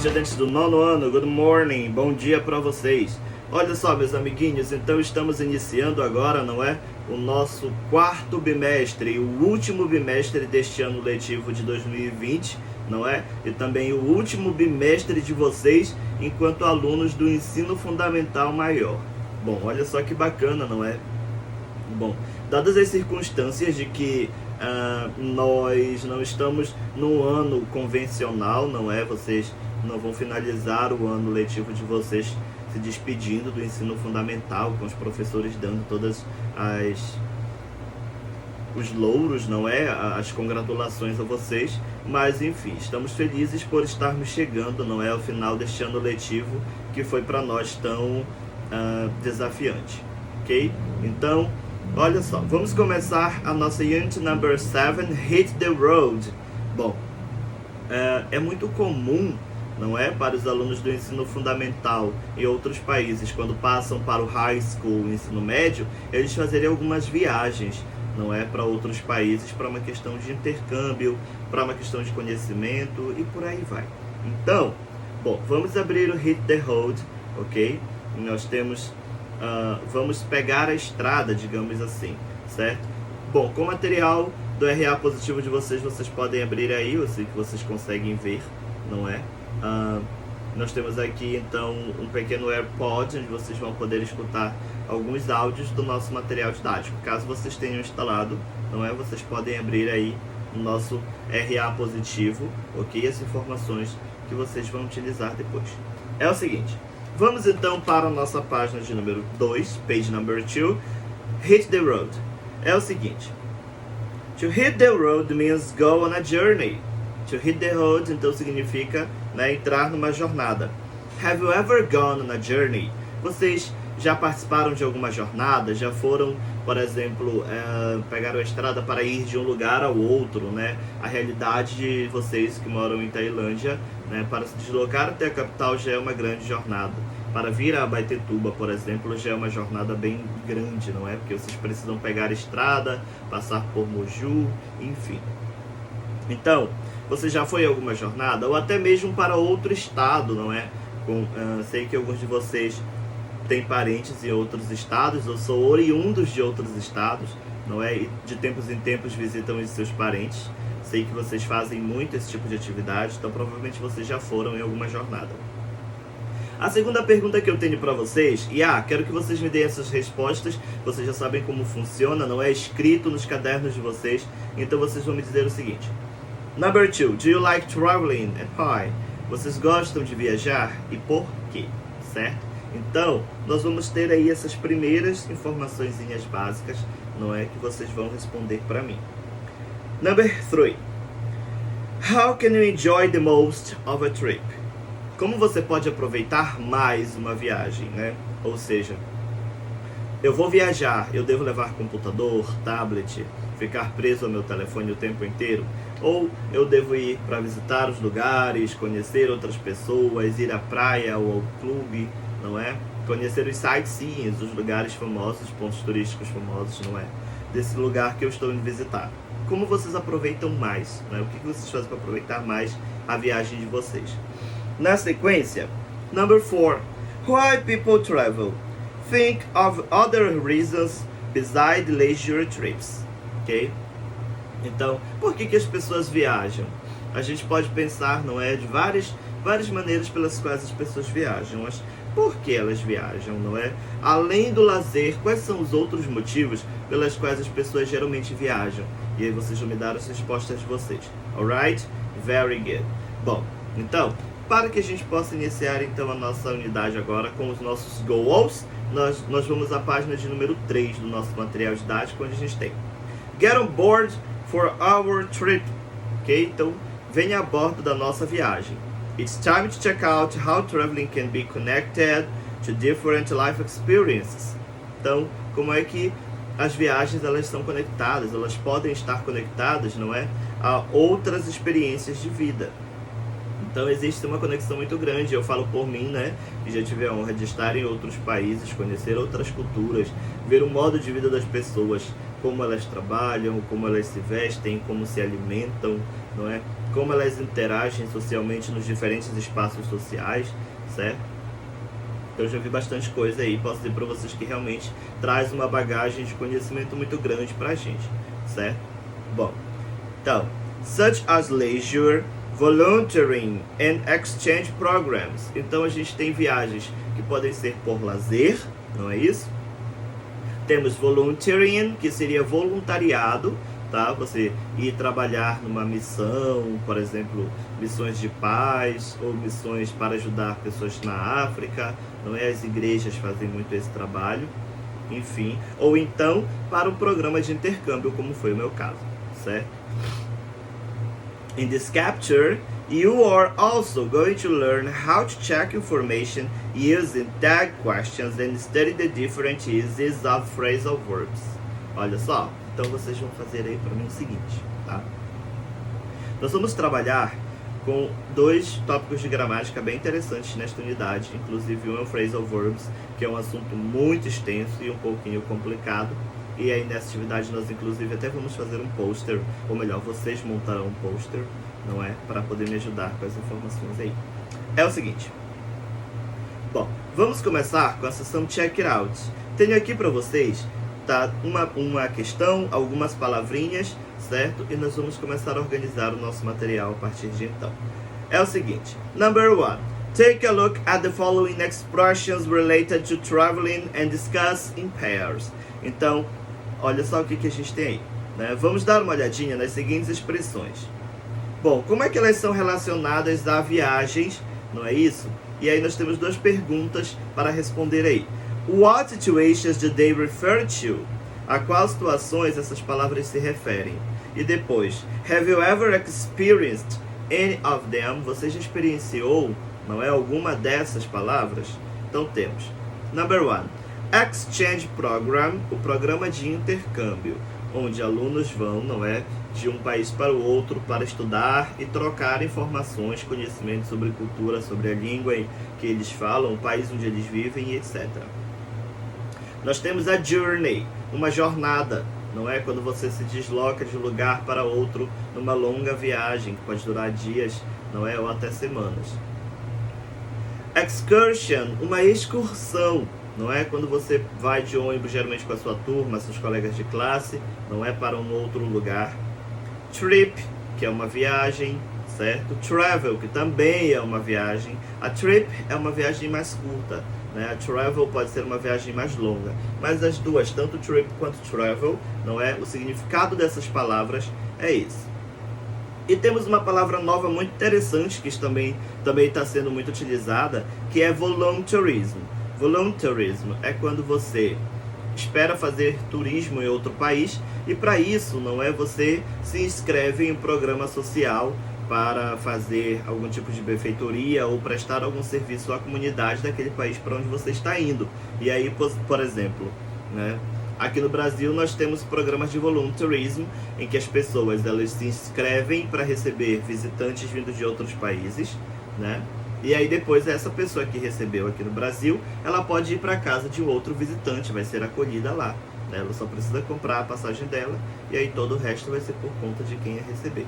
estudantes do nono ano, good morning, bom dia para vocês. Olha só, meus amiguinhos, então estamos iniciando agora, não é? O nosso quarto bimestre, o último bimestre deste ano letivo de 2020, não é? E também o último bimestre de vocês enquanto alunos do ensino fundamental maior. Bom, olha só que bacana, não é? Bom, dadas as circunstâncias de que nós não estamos no ano convencional, não é? Vocês não vão finalizar o ano letivo de vocês se despedindo do ensino fundamental, com os professores dando todas os louros, não é? As congratulações a vocês, mas enfim, estamos felizes por estarmos chegando, não é? Ao final deste ano letivo que foi para nós tão desafiante, ok? Então, olha só, vamos começar a nossa Unit Number 7, Hit the Road. Bom, é muito comum, não é, para os alunos do ensino fundamental em outros países, quando passam para o high school, o ensino médio, eles fazerem algumas viagens, não é, para outros países, para uma questão de intercâmbio, para uma questão de conhecimento e por aí vai. Então, bom, vamos abrir o Hit the Road, ok? Nós temos... vamos pegar a estrada, digamos assim, certo? Bom, com o material do RA positivo de vocês, vocês podem abrir aí, eu sei que vocês conseguem ver, não é? Nós temos aqui então um pequeno AirPod, onde vocês vão poder escutar alguns áudios do nosso material didático. Caso vocês tenham instalado, não é? Vocês podem abrir aí o nosso RA positivo, ok? As informações que vocês vão utilizar depois. É o seguinte, vamos então para a nossa página de número 2, page number 2, Hit the Road. É o seguinte, to hit the road means go on a journey. To hit the road, então, significa, né, entrar numa jornada. Have you ever gone on a journey? Vocês já participaram de alguma jornada? Já foram, por exemplo, pegaram a estrada para ir de um lugar ao outro, né? A realidade de vocês que moram em Tailândia, né, para se deslocar até a capital já é uma grande jornada. Para vir a Abaetetuba, por exemplo, já é uma jornada bem grande, não é? Porque vocês precisam pegar a estrada, passar por Moju, enfim. Então, você já foi em alguma jornada? Ou até mesmo para outro estado, não é? Sei que alguns de vocês têm parentes em outros estados, ou são oriundos de outros estados, não é? E de tempos em tempos visitam os seus parentes. Sei que vocês fazem muito esse tipo de atividade, então provavelmente vocês já foram em alguma jornada. A segunda pergunta que eu tenho para vocês, e quero que vocês me deem essas respostas, vocês já sabem como funciona, não é? Escrito nos cadernos de vocês, então vocês vão me dizer o seguinte. Number 2, do you like traveling and why? Vocês gostam de viajar e por quê? Certo? Então, nós vamos ter aí essas primeiras informaçõezinhas básicas, não é? Que vocês vão responder para mim. Number 3, how can you enjoy the most of a trip? Como você pode aproveitar mais uma viagem, né? Ou seja, eu vou viajar, eu devo levar computador, tablet, ficar preso ao meu telefone o tempo inteiro? Ou eu devo ir para visitar os lugares, conhecer outras pessoas, ir à praia ou ao clube, não é? Conhecer os sightseeing, os lugares famosos, pontos turísticos famosos, não é? Desse lugar que eu estou indo visitar. Como vocês aproveitam mais, né? O que vocês fazem para aproveitar mais a viagem de vocês? Na sequência, number 4, why people travel? Think of other reasons besides leisure trips, ok? Então, por que as pessoas viajam? A gente pode pensar, não é, de várias maneiras pelas quais as pessoas viajam, mas por que elas viajam, não é? Além do lazer, quais são os outros motivos pelas quais as pessoas geralmente viajam? E aí vocês vão me dar as respostas de vocês, alright? Very good. Bom, então, para que a gente possa iniciar então a nossa unidade agora com os nossos goals, nós vamos à página de número 3 do nosso material didático, onde a gente tem Get on board for our trip, ok? Então, venha a bordo da nossa viagem. It's time to check out how traveling can be connected to different life experiences. Então, como é que as viagens elas são conectadas, elas podem estar conectadas, não é? A outras experiências de vida. Então existe uma conexão muito grande, eu falo por mim, né, que já tive a honra de estar em outros países, conhecer outras culturas, ver o modo de vida das pessoas, como elas trabalham, como elas se vestem, como se alimentam, não é? Como elas interagem socialmente nos diferentes espaços sociais, certo? Eu já vi bastante coisa aí, posso dizer para vocês que realmente traz uma bagagem de conhecimento muito grande pra gente, certo? Bom, então, such as leisure, volunteering and exchange programs. Então a gente tem viagens que podem ser por lazer, não é isso? Temos volunteering, que seria voluntariado, tá? Você ir trabalhar numa missão, por exemplo, missões de paz ou missões para ajudar pessoas na África, não é? As igrejas fazem muito esse trabalho, enfim. Ou então para um programa de intercâmbio, como foi o meu caso, certo? In this capture, you are also going to learn how to check information using tag questions and study the different uses of phrasal verbs. Olha só, então vocês vão fazer aí para mim o seguinte, tá? Nós vamos trabalhar com 2 tópicos de gramática bem interessantes nesta unidade, inclusive um é o phrasal verbs, que é um assunto muito extenso e um pouquinho complicado. E aí nessa atividade nós inclusive até vamos fazer um pôster, ou melhor, vocês montarão um pôster, não é? Para poder me ajudar com as informações aí. É o seguinte. Bom, vamos começar com a sessão Check It Out. Tenho aqui para vocês, tá, uma questão, algumas palavrinhas, certo? E nós vamos começar a organizar o nosso material a partir de então. É o seguinte. Number 1. Take a look at the following expressions related to traveling and discuss in pairs. Então, olha só o que a gente tem aí, né? Vamos dar uma olhadinha nas seguintes expressões. Bom, como é que elas são relacionadas a viagens, não é isso? E aí nós temos 2 perguntas para responder aí. What situations do they refer to? A qual situações essas palavras se referem? E depois, have you ever experienced any of them? Você já experienciou, não é, alguma dessas palavras? Então temos. Number 1. Exchange Program, o programa de intercâmbio, onde alunos vão, não é, de um país para o outro para estudar e trocar informações, conhecimentos sobre cultura, sobre a língua que eles falam, o país onde eles vivem e etc. Nós temos a journey, uma jornada, não é, quando você se desloca de um lugar para outro numa longa viagem, que pode durar dias, não é, ou até semanas. Excursion, uma excursão, não é? Quando você vai de ônibus, geralmente com a sua turma, seus colegas de classe, não é, para um outro lugar. Trip, que é uma viagem, certo? Travel, que também é uma viagem. A trip é uma viagem mais curta, né? A travel pode ser uma viagem mais longa. Mas as duas, tanto trip quanto travel, não é? O significado dessas palavras é esse. E temos uma palavra nova muito interessante, que também está sendo muito utilizada, que é voluntarism. Voluntarism é quando você espera fazer turismo em outro país e para isso, não é, você se inscreve em um programa social para fazer algum tipo de benfeitoria ou prestar algum serviço à comunidade daquele país para onde você está indo. E aí, por exemplo, né, aqui no Brasil nós temos programas de voluntarism em que as pessoas elas se inscrevem para receber visitantes vindos de outros países, né? E aí depois essa pessoa que recebeu aqui no Brasil, ela pode ir para casa de um outro visitante, vai ser acolhida lá, né? Ela só precisa comprar a passagem dela e aí todo o resto vai ser por conta de quem a receber.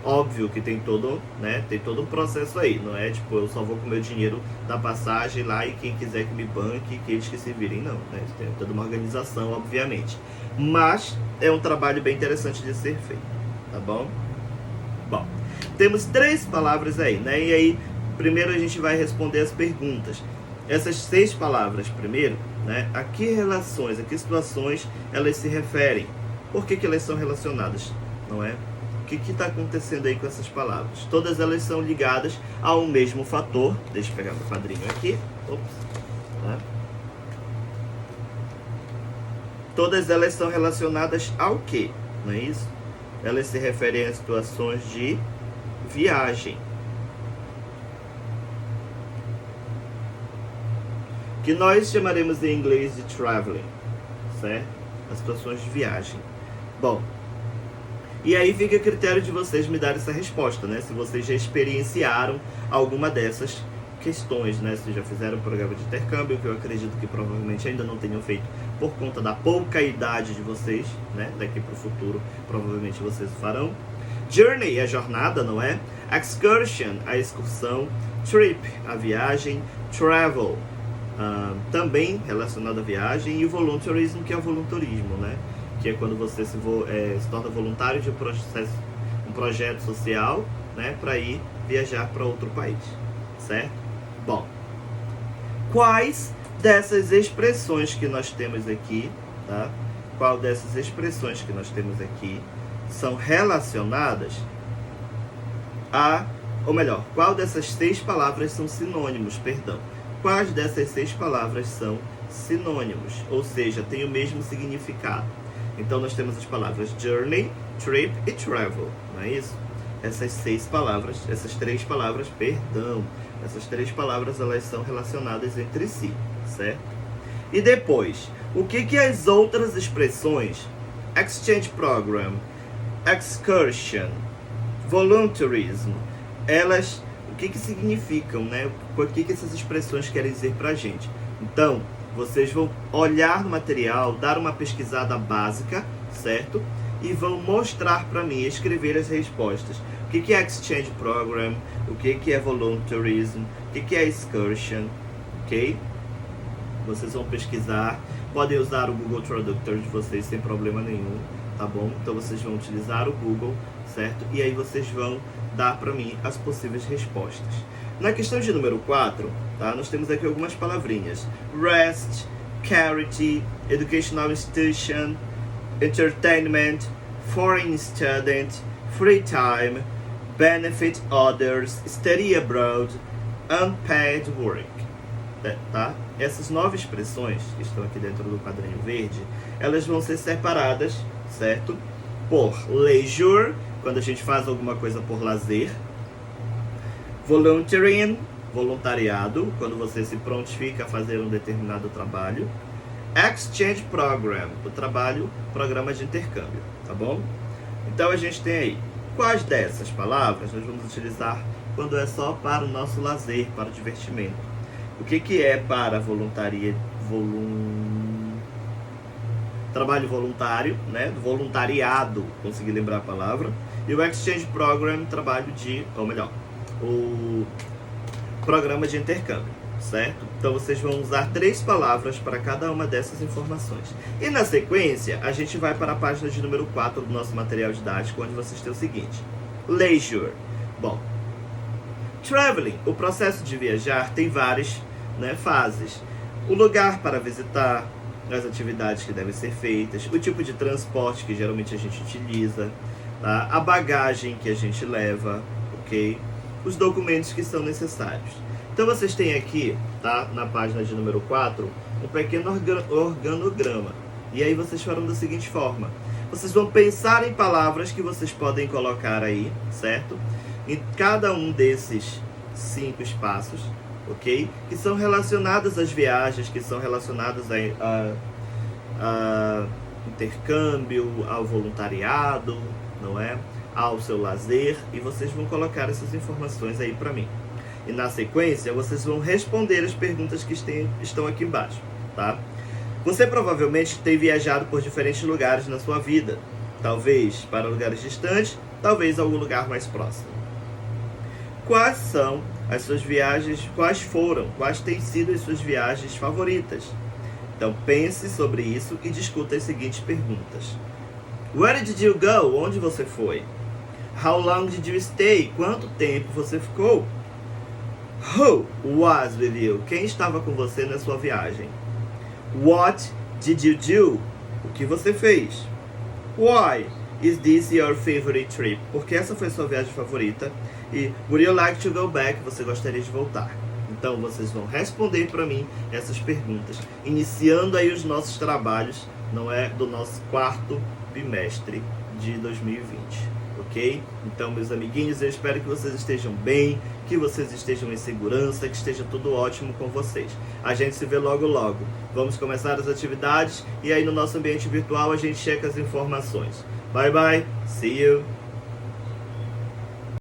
Óbvio que tem todo, né, tem todo um processo aí, não é tipo, eu só vou com o meu dinheiro da passagem lá e quem quiser que me banque, que eles que se virem, não, né? Tem toda uma organização, obviamente. Mas é um trabalho bem interessante de ser feito, tá bom? Bom, temos 3 palavras aí, né? E aí primeiro a gente vai responder as perguntas. Essas 6 palavras primeiro, né? A que relações, a que situações elas se referem? Por que elas são relacionadas, não é? O que está acontecendo aí com essas palavras? Todas elas são ligadas ao mesmo fator. Deixa eu pegar meu quadrinho aqui. Ops, tá? Todas elas são relacionadas ao quê? Não é isso? Elas se referem a situações de viagem, que nós chamaremos em inglês de traveling, certo? As situações de viagem. Bom, e aí fica a critério de vocês me darem essa resposta, né? Se vocês já experienciaram alguma dessas questões, né? Se já fizeram um programa de intercâmbio, que eu acredito que provavelmente ainda não tenham feito por conta da pouca idade de vocês, né? Daqui para o futuro, provavelmente vocês o farão. Journey é jornada, não é? Excursion, a excursão. Trip, a viagem. Travel, também relacionado à viagem. E voluntarism, que é o voluntarismo, né? Que é quando você se torna voluntário de um projeto social, né? Para ir viajar para outro país, certo? Bom, quais dessas expressões que nós temos aqui, tá? Qual dessas expressões que nós temos aqui são relacionadas ou melhor, qual dessas 6 palavras são sinônimos, perdão. Quais dessas 6 palavras são sinônimos, ou seja, têm o mesmo significado. Então nós temos as palavras journey, trip e travel, não é isso? Essas 3 palavras, essas 3 palavras elas são relacionadas entre si, certo? E depois, o que as outras expressões, exchange program, excursion, voluntarism, elas, o que significam, né? O que essas expressões querem dizer pra gente? Então, vocês vão olhar no material, dar uma pesquisada básica, certo? E vão mostrar para mim, escrever as respostas. O que é exchange program? O que é voluntarism? O que é excursion? Ok? Vocês vão pesquisar. Podem usar o Google Traductor de vocês sem problema nenhum, tá bom? Então vocês vão utilizar o Google, certo? E aí vocês vão dar para mim as possíveis respostas. Na questão de número 4, tá? Nós temos aqui algumas palavrinhas. Rest, charity, educational institution, entertainment, foreign student, free time, benefit others, study abroad, unpaid work. Tá? Essas 9 expressões que estão aqui dentro do quadrinho verde, elas vão ser separadas, certo? Por leisure, quando a gente faz alguma coisa por lazer. Volunteering, voluntariado, quando você se prontifica a fazer um determinado trabalho. Exchange program, o programa de intercâmbio, tá bom? Então a gente tem aí, quais dessas palavras nós vamos utilizar quando é só para o nosso lazer, para o divertimento? O que é para trabalho voluntário, né? Voluntariado, consegui lembrar a palavra. E o exchange program, trabalho o programa de intercâmbio, certo? Então vocês vão usar 3 palavras para cada uma dessas informações. E na sequência, a gente vai para a página de número 4 do nosso material didático, onde vocês têm o seguinte: leisure. Bom, traveling, o processo de viajar, tem várias, né, fases. O lugar para visitar, as atividades que devem ser feitas, o tipo de transporte que geralmente a gente utiliza, tá? A bagagem que a gente leva, ok? Os documentos que são necessários. Então vocês têm aqui, tá, na página de número 4, um pequeno organograma. E aí vocês farão da seguinte forma: vocês vão pensar em palavras que vocês podem colocar aí, certo? Em cada um desses 5 espaços, ok? Que são relacionadas às viagens, que são relacionadas a intercâmbio, ao voluntariado, não é? Ao seu lazer, e vocês vão colocar essas informações aí para mim. E na sequência, vocês vão responder as perguntas que estão aqui embaixo, tá? Você provavelmente tem viajado por diferentes lugares na sua vida, talvez para lugares distantes, talvez algum lugar mais próximo. Quais são as suas viagens, quais têm sido as suas viagens favoritas? Então pense sobre isso e discuta as seguintes perguntas. Where did you go? Onde você foi? How long did you stay? Quanto tempo você ficou? Who was with you? Quem estava com você na sua viagem? What did you do? O que você fez? Why is this your favorite trip? Porque essa foi a sua viagem favorita. E would you like to go back? Você gostaria de voltar? Então vocês vão responder para mim essas perguntas, iniciando aí os nossos trabalhos, não é, do nosso 4º bimestre de 2020, ok? Então, meus amiguinhos, eu espero que vocês estejam bem, que vocês estejam em segurança, que esteja tudo ótimo com vocês. A gente se vê logo logo. Vamos começar as atividades e aí no nosso ambiente virtual a gente checa as informações. Bye bye, see you!